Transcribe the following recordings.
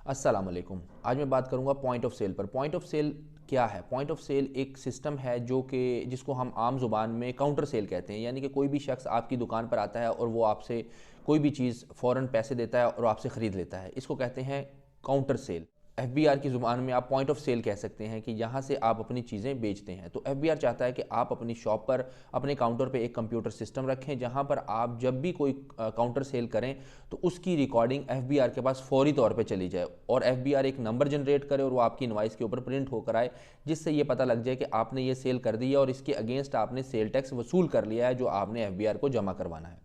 अस्सलाम वालेकुम। आज मैं बात करूंगा पॉइंट ऑफ सेल पर। पॉइंट ऑफ सेल क्या है? पॉइंट ऑफ सेल एक सिस्टम है जो कि जिसको हम आम ज़ुबान में काउंटर सेल कहते हैं। यानी कि कोई भी शख्स आपकी दुकान पर आता है और वो आपसे कोई भी चीज़ फ़ौरन पैसे देता है और आपसे ख़रीद लेता है। इसको कहते हैं काउंटर सेल। FBR की ज़ुबान में आप पॉइंट ऑफ सेल कह सकते हैं कि यहाँ से आप अपनी चीज़ें बेचते हैं। तो FBR चाहता है कि आप अपनी शॉप पर अपने काउंटर पे एक कंप्यूटर सिस्टम रखें, जहाँ पर आप जब भी कोई काउंटर सेल करें तो उसकी रिकॉर्डिंग FBR के पास फौरी तौर पे चली जाए और FBR एक नंबर जनरेट करे और वो आपकी इनवाइस के ऊपर प्रिंट होकर आए, जिससे ये पता लग जाए कि आपने ये सेल कर दी है और इसके अगेंस्ट आपने सेल टैक्स वसूल कर लिया है जो आपने FBR को जमा करवाना है।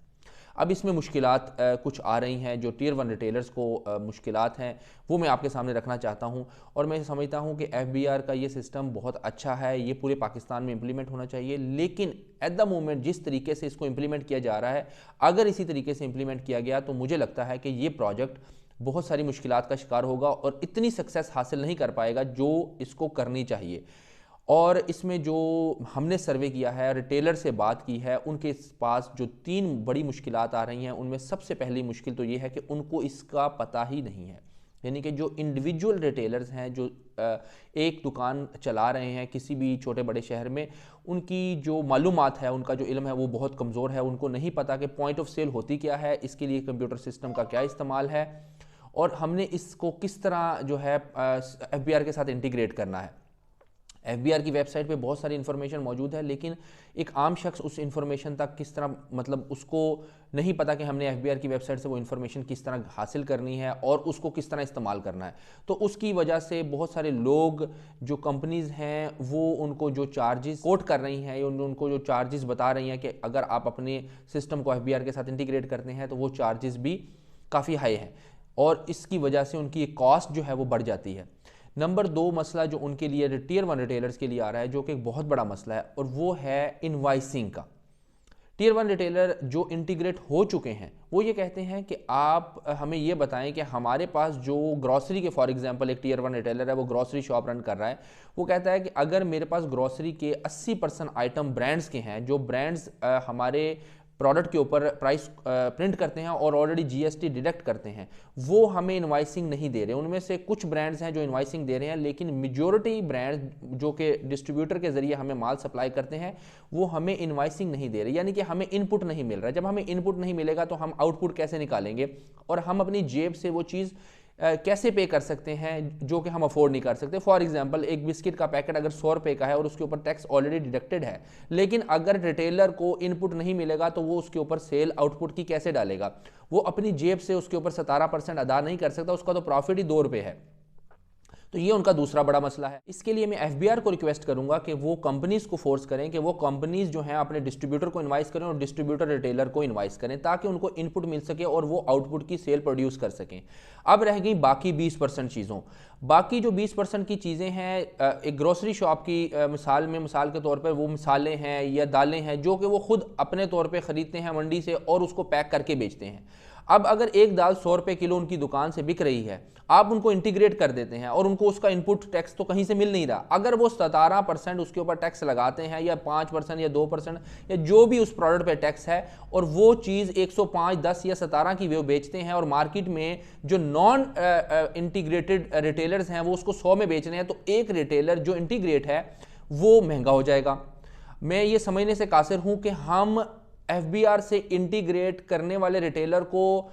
अब इसमें मुश्किलात कुछ आ रही हैं, जो टियर 1 रिटेलर्स को मुश्किलात हैं वो मैं आपके सामने रखना चाहता हूं। और मैं समझता हूं कि FBR का ये सिस्टम बहुत अच्छा है, ये पूरे पाकिस्तान में इम्प्लीमेंट होना चाहिए। लेकिन एट द मोमेंट जिस तरीके से इसको इम्प्लीमेंट किया जा रहा है, अगर इसी तरीके से इम्प्लीमेंट किया गया तो मुझे लगता है कि ये प्रोजेक्ट बहुत सारी मुश्किलात का शिकार होगा और इतनी सक्सेस हासिल नहीं कर पाएगा जो इसको करनी चाहिए। और इसमें जो हमने सर्वे किया है, रिटेलर से बात की है, उनके पास जो 3 बड़ी मुश्किलात आ रही हैं, उनमें सबसे पहली मुश्किल तो ये है कि उनको इसका पता ही नहीं है। यानी कि जो इंडिविजुअल रिटेलर्स हैं, जो एक दुकान चला रहे हैं किसी भी छोटे बड़े शहर में, उनकी जो मालूमात है, उनका जो इल्म है वो बहुत कमज़ोर है। उनको नहीं पता कि पॉइंट ऑफ सेल होती क्या है, इसके लिए कंप्यूटर सिस्टम का क्या इस्तेमाल है और हमने इसको किस तरह जो है FBR के साथ इंटीग्रेट करना है। FBR की वेबसाइट पे बहुत सारी इन्फॉर्मेशन मौजूद है, लेकिन एक आम शख्स उस इन्फॉर्मेशन तक किस तरह, मतलब उसको नहीं पता कि हमने FBR की वेबसाइट से वो इन्फॉर्मेशन किस तरह हासिल करनी है और उसको किस तरह इस्तेमाल करना है। तो उसकी वजह से बहुत सारे लोग, जो कंपनीज़ हैं, वो उनको जो चार्जेस कोट कर रही हैं या उनको जो चार्जेस बता रही हैं कि अगर आप अपने सिस्टम को FBR के साथ इंटीग्रेट करते हैं तो वो चार्जेस भी काफ़ी हाई हैं और इसकी वजह से उनकी कॉस्ट जो है वो बढ़ जाती है। नंबर 2 मसला जो उनके लिए टियर 1 रिटेलर्स के लिए आ रहा है, जो कि एक बहुत बड़ा मसला है, और वो है इनवाइसिंग का। टियर 1 रिटेलर जो इंटीग्रेट हो चुके हैं वो ये कहते हैं कि आप हमें ये बताएं कि हमारे पास जो ग्रॉसरी के, फॉर एग्जांपल एक टियर 1 रिटेलर है, वो ग्रॉसरी शॉप रन कर रहा है, वो कहता है कि अगर मेरे पास ग्रॉसरी के 80% आइटम ब्रांड्स के हैं, जो ब्रांड्स हमारे प्रोडक्ट के ऊपर प्राइस प्रिंट करते हैं और ऑलरेडी GST डिडक्ट करते हैं, वो हमें इनवाइसिंग नहीं दे रहे। उनमें से कुछ ब्रांड्स हैं जो इनवाइसिंग दे रहे हैं, लेकिन मेजॉरिटी ब्रांड्स जो कि डिस्ट्रीब्यूटर के जरिए हमें माल सप्लाई करते हैं, वो हमें इनवाइसिंग नहीं दे रहे। यानी कि हमें इनपुट नहीं मिल रहा है। जब हमें इनपुट नहीं मिलेगा तो हम आउटपुट कैसे निकालेंगे और हम अपनी जेब से वो चीज़ कैसे पे कर सकते हैं जो कि हम अफोर्ड नहीं कर सकते। फॉर एग्जांपल, एक बिस्किट का पैकेट अगर 100 रुपये का है और उसके ऊपर टैक्स ऑलरेडी डिडक्टेड है, लेकिन अगर रिटेलर को इनपुट नहीं मिलेगा तो वो उसके ऊपर सेल आउटपुट की कैसे डालेगा? वो अपनी जेब से उसके ऊपर 17% अदा नहीं कर सकता, उसका तो प्रॉफिट ही 2 रुपये है। तो ये उनका दूसरा बड़ा मसला है। इसके लिए मैं FBR को रिक्वेस्ट करूंगा कि वो कंपनीज को फोर्स करें कि वो कंपनीज जो हैं अपने डिस्ट्रीब्यूटर को इनवाइस करें और डिस्ट्रीब्यूटर रिटेलर को इनवाइस करें, ताकि उनको इनपुट मिल सके और वो आउटपुट की सेल प्रोड्यूस कर सकें। अब रह गई बाकी 20% चीज़ों। बाकी जो 20% की चीज़ें हैं, एक ग्रोसरी शॉप की मिसाल के तौर पर वो मसाले हैं या दालें हैं जो कि वो खुद अपने तौर पर ख़रीदते हैं मंडी से और उसको पैक करके बेचते हैं। अब अगर एक दाल 100 रुपये किलो उनकी दुकान से बिक रही है, आप उनको इंटीग्रेट कर देते हैं और उनको उसका इनपुट टैक्स तो कहीं से मिल नहीं रहा। अगर वो 17% उसके ऊपर टैक्स लगाते हैं या 5% या 2% या जो भी उस प्रोडक्ट पे टैक्स है, और वो चीज़ 105, 10 या 17 की वो बेचते हैं और मार्केट में जो नॉन इंटीग्रेटेड रिटेलर्स हैं वो उसको 100 में बेच रहे हैं, तो एक रिटेलर जो इंटीग्रेट है वो महंगा हो जाएगा। मैं ये समझने से कासिर हूँ कि हम FBR से इंटीग्रेट करने वाले रिटेलर को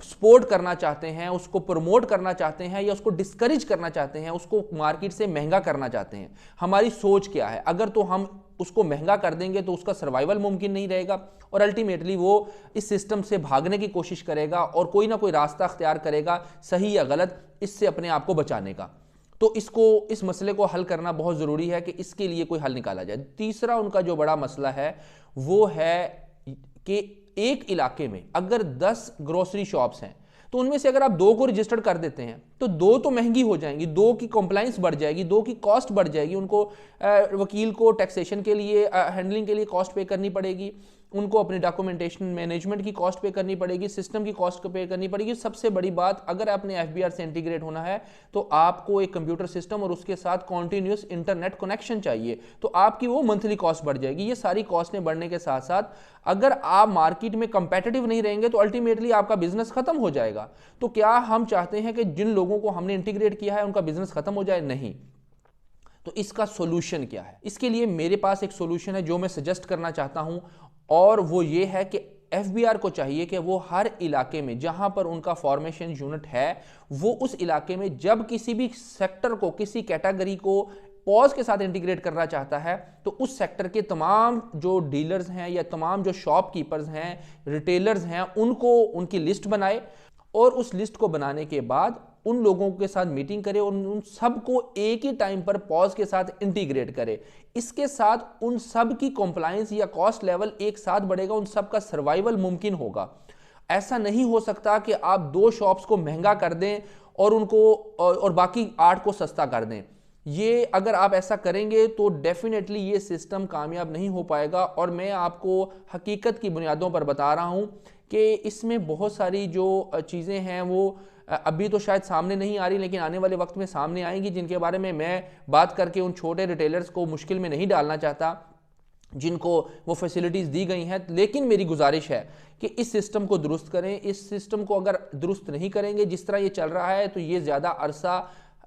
सपोर्ट करना चाहते हैं, उसको प्रमोट करना चाहते हैं या उसको डिस्करेज करना चाहते हैं, उसको मार्केट से महंगा करना चाहते हैं। हमारी सोच क्या है? अगर तो हम उसको महंगा कर देंगे तो उसका सर्वाइवल मुमकिन नहीं रहेगा और अल्टीमेटली वो इस सिस्टम से भागने की कोशिश करेगा और कोई ना कोई रास्ता अख्तियार करेगा, सही या गलत, इससे अपने आप को बचाने का। तो इस मसले को हल करना बहुत ज़रूरी है कि इसके लिए कोई हल निकाला जाए। तीसरा उनका जो बड़ा मसला है वो है कि एक इलाके में अगर 10 ग्रोसरी शॉप्स हैं तो उनमें से अगर आप 2 को रजिस्टर्ड कर देते हैं तो 2 तो महंगी हो जाएंगी, 2 की कंप्लाइंस बढ़ जाएगी, 2 की कॉस्ट बढ़ जाएगी, उनको वकील को टैक्सेशन के लिए हैंडलिंग के लिए कॉस्ट पे करनी पड़ेगी, उनको अपनी डॉक्यूमेंटेशन मैनेजमेंट की कॉस्ट पे करनी पड़ेगी, सिस्टम की कॉस्ट पे करनी पड़ेगी। सबसे बड़ी बात, अगर आपने एफबीआर से इंटीग्रेट होना है तो आपको एक कंप्यूटर सिस्टम और उसके साथ कॉन्टिन्यूस इंटरनेट कनेक्शन चाहिए, तो आपकी वो मंथली कॉस्ट बढ़ जाएगी। ये सारी कॉस्टें बढ़ने के साथ साथ अगर आप मार्केट में कंपेटिटिव नहीं रहेंगे तो अल्टीमेटली आपका बिजनेस खत्म हो जाएगा। तो क्या हम चाहते हैं कि जिन लोगों को हमने इंटीग्रेट किया है उनका बिजनेस खत्म हो जाए? नहीं। तो इसका सॉल्यूशन क्या है? इसके लिए मेरे पास एक सॉल्यूशन है जो मैं सजेस्ट करना चाहता हूं, और वो ये है कि एफबीआर को चाहिए कि वो हर इलाके में जहां पर उनका फॉर्मेशन यूनिट है, वो उस इलाके में जब किसी भी सेक्टर को, किसी कैटेगरी को पॉज के साथ इंटीग्रेट करना चाहता है, तो उस सेक्टर के तमाम जो डीलर्स हैं या तमाम जो शॉपकीपर्स हैं, रिटेलर्स हैं, उनको उनकी लिस्ट बनाए, और उस लिस्ट को बनाने के बाद उन लोगों के साथ मीटिंग करे और उन सबको एक ही टाइम पर पॉज के साथ इंटीग्रेट करे। इसके साथ उन सब की कॉम्प्लायंस या कॉस्ट लेवल एक साथ बढ़ेगा, उन सब का सर्वाइवल मुमकिन होगा। ऐसा नहीं हो सकता कि आप 2 शॉप्स को महंगा कर दें और उनको और बाकी 8 को सस्ता कर दें। ये अगर आप ऐसा करेंगे तो डेफिनेटली ये सिस्टम कामयाब नहीं हो पाएगा। और मैं आपको हकीकत की बुनियादों पर बता रहा हूं कि इसमें बहुत सारी जो चीज़ें हैं वो अभी तो शायद सामने नहीं आ रही, लेकिन आने वाले वक्त में सामने आएंगी, जिनके बारे में मैं बात करके उन छोटे रिटेलर्स को मुश्किल में नहीं डालना चाहता जिनको वो फैसिलिटीज़ दी गई हैं। लेकिन मेरी गुजारिश है कि इस सिस्टम को दुरुस्त करें। इस सिस्टम को अगर दुरुस्त नहीं करेंगे, जिस तरह ये चल रहा है, तो ये ज़्यादा अरसा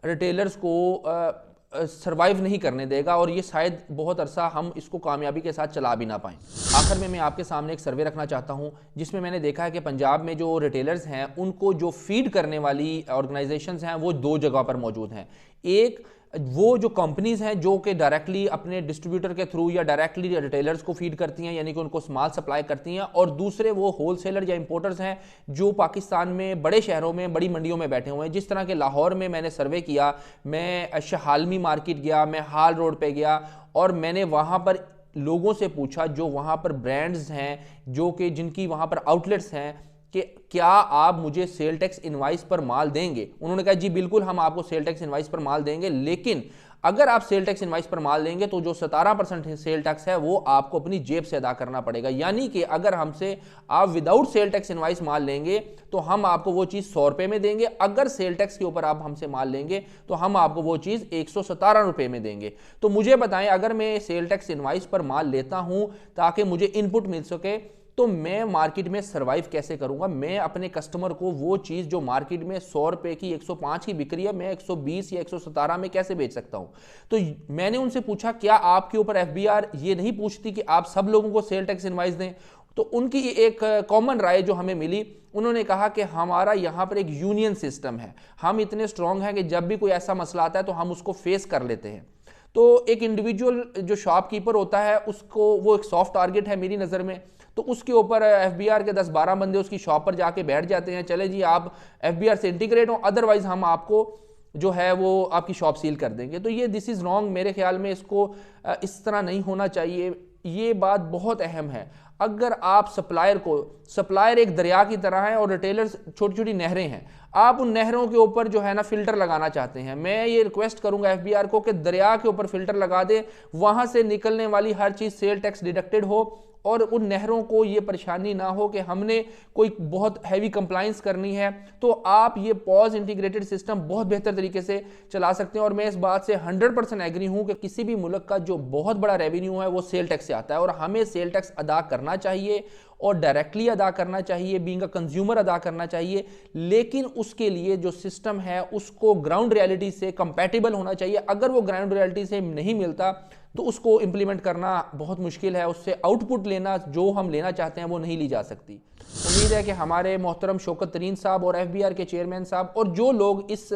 रिटेलर्स को सर्वाइव नहीं करने देगा, और ये शायद बहुत अरसा हम इसको कामयाबी के साथ चला भी ना पाएं। आखिर में मैं आपके सामने एक सर्वे रखना चाहता हूं, जिसमें मैंने देखा है कि पंजाब में जो रिटेलर्स हैं उनको जो फीड करने वाली ऑर्गेनाइजेशंस हैं वो 2 जगह पर मौजूद हैं। एक वो जो कंपनीज हैं जो कि डायरेक्टली अपने डिस्ट्रीब्यूटर के थ्रू या डायरेक्टली रिटेलर्स को फीड करती हैं, यानी कि उनको माल सप्लाई करती हैं, और दूसरे वो होलसेलर या इंपोर्टर्स हैं जो पाकिस्तान में बड़े शहरों में, बड़ी मंडियों में बैठे हुए हैं। जिस तरह के लाहौर में मैंने सर्वे किया, मैं शहालमी मार्केट गया, मैं हाल रोड पे गया, और मैंने वहाँ पर लोगों से पूछा जो वहाँ पर ब्रांड्स हैं, जो कि जिनकी वहाँ पर आउटलेट्स हैं, कि क्या आप मुझे सेल टैक्स इनवाइस पर माल देंगे? उन्होंने कहा जी बिल्कुल, हम आपको सेल टैक्स इनवाइस पर माल देंगे, लेकिन अगर आप सेल टैक्स इनवाइस पर माल देंगे तो जो 17% सेल टैक्स है वो आपको अपनी जेब से अदा करना पड़ेगा। यानी कि अगर हमसे आप विदाउट सेल टैक्स इनवाइस माल लेंगे तो हम आपको वो चीज़ 100 रुपये में देंगे, अगर सेल टैक्स के ऊपर आप हमसे माल लेंगे तो हम आपको वो चीज़ 117 रुपये में देंगे। तो मुझे बताएं, अगर मैं सेल टैक्स इनवाइस पर माल लेता हूं ताकि मुझे इनपुट मिल सके, तो मैं मार्केट में सर्वाइव कैसे करूंगा? मैं अपने कस्टमर को वो चीज़ जो मार्केट में 100 रुपये की 105 की बिक्री है, मैं 120 या 117 में कैसे बेच सकता हूं? तो मैंने उनसे पूछा, क्या आपके ऊपर एफबीआर ये नहीं पूछती कि आप सब लोगों को सेल टैक्स इनवाइस दें? तो उनकी एक कॉमन राय जो हमें मिली, उन्होंने कहा कि हमारा यहाँ पर एक यूनियन सिस्टम है, हम इतने स्ट्रांग हैं कि जब भी कोई ऐसा मसला आता है तो हम उसको फेस कर लेते हैं। तो एक इंडिविजुअल जो शॉपकीपर होता है उसको वो एक सॉफ्ट टारगेट है मेरी नज़र में, तो उसके ऊपर एफबीआर के 10-12 बंदे उसकी शॉप पर जाके बैठ जाते हैं, चले जी आप एफबीआर से इंटीग्रेट हो, अदरवाइज हम आपको जो है वो आपकी शॉप सील कर देंगे। तो ये दिस इज़ रॉन्ग, मेरे ख्याल में इसको इस तरह नहीं होना चाहिए। ये बात बहुत अहम है। अगर आप सप्लायर एक दरिया की तरह है और रिटेलर्स छोटी छोटी नहरें हैं, आप उन नहरों के ऊपर जो है ना फिल्टर लगाना चाहते हैं, मैं ये रिक्वेस्ट करूंगा एफबीआर को कि दरिया के ऊपर फिल्टर लगा दे, वहां से निकलने वाली हर चीज सेल टैक्स डिडक्टेड हो, और उन नहरों को ये परेशानी ना हो कि हमने कोई बहुत हैवी कंप्लाइंस करनी है। तो आप ये पॉज इंटीग्रेटेड सिस्टम बहुत बेहतर तरीके से चला सकते हैं। और मैं इस बात से 100% एग्री हूं कि किसी भी मुल्क का जो बहुत बड़ा रेवेन्यू है वो सेल टैक्स से आता है, और हमें सेल टैक्स अदा करना चाहिए और डायरेक्टली अदा करना चाहिए, बीइंग अ कंज्यूमर अदा करना चाहिए। लेकिन उसके लिए जो सिस्टम है उसको ग्राउंड रियलिटी से कंपैटिबल होना चाहिए। अगर वो ग्राउंड रियलिटी से नहीं मिलता तो उसको इंप्लीमेंट करना बहुत मुश्किल है, उससे आउटपुट लेना जो हम लेना चाहते हैं वो नहीं ली जा सकती। उम्मीद है कि हमारे मोहतरम शौकत तरीन साहब और एफबीआर के चेयरमैन साहब और जो लोग इस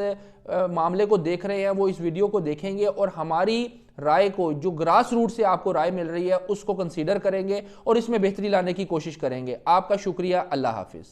मामले को देख रहे हैं वो इस वीडियो को देखेंगे और हमारी राय को, जो ग्रास रूट से आपको राय मिल रही है, उसको कंसीडर करेंगे और इसमें बेहतरी लाने की कोशिश करेंगे। आपका शुक्रिया। अल्लाह हाफिज़।